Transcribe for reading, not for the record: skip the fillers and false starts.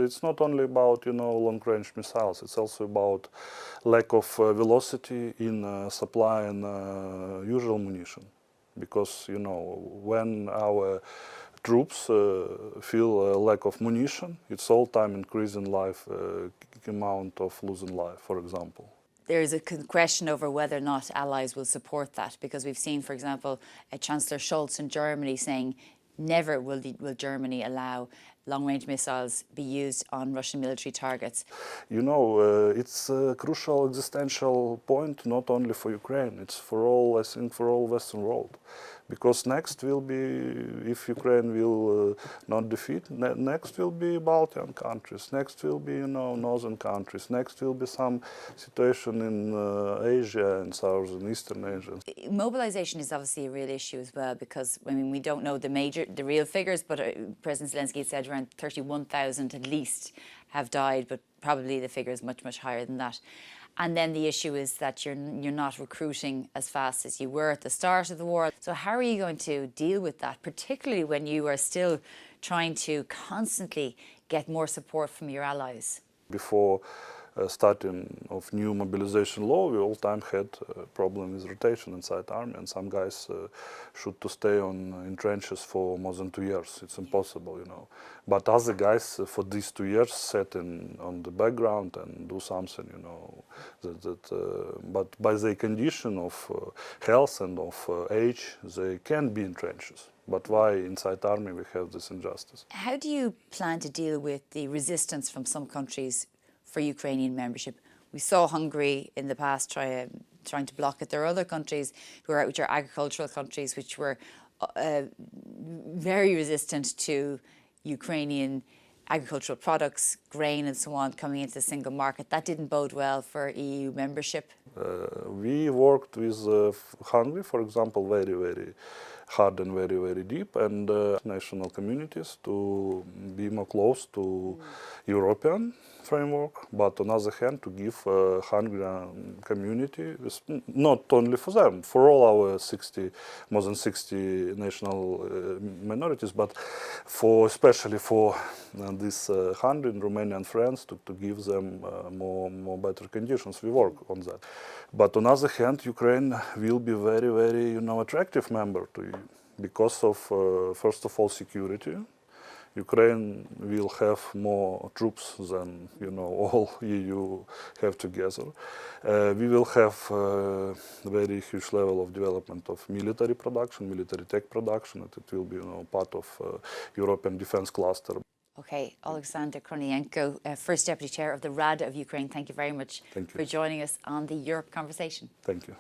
it's not only about long-range missiles. It's also about lack of velocity in supplying usual munition, because when our troops feel a lack of munition, it's all time increasing life amount of losing life, for example. There's a question over whether or not allies will support that, because we've seen, for example, Chancellor Scholz in Germany saying never will Germany allow long-range missiles be used on Russian military targets. It's a crucial existential point, not only for Ukraine, it's for all, I think, for all Western world. Because next will be, if Ukraine will not defeat, next will be Balkan countries, next will be, northern countries, next will be some situation in Asia and South and Eastern Asia. Mobilization is obviously a real issue as well, because, we don't know the real figures, but President Zelensky said around 31,000 at least have died, but probably the figure is much, much higher than that. And then the issue is that you're not recruiting as fast as you were at the start of the war. So how are you going to deal with that, particularly when you are still trying to constantly get more support from your allies? Before starting of new mobilization law, we all time had a problem with rotation inside army, and some guys should to stay in trenches for more than 2 years. It's impossible, But other guys for these 2 years sat on the background and do something, but by the condition of health and of age, they can be in trenches. But why inside army we have this injustice? How do you plan to deal with the resistance from some countries for Ukrainian membership? We saw Hungary in the past trying to block it. There are other countries which are agricultural countries which were very resistant to Ukrainian agricultural products, grain and so on, coming into the single market. That didn't bode well for EU membership. We worked with Hungary, for example, very, very hard and very, very deep, and national communities to be more close to European framework, but on the other hand to give Hungarian community, not only for them, for all our more than 60 national minorities, but especially for this 100 Romanian friends to give them more better conditions. We work on that. But on the other hand, Ukraine will be very, very attractive member to you because of first of all security. Ukraine will have more troops than all EU have together. We will have a very huge level of development of military production, military tech production. It will be part of European defense cluster. Okay, Oleksandr Korniyenko, First Deputy Chair of the Rada of Ukraine, thank you very much for joining us on the Europe Conversation. Thank you.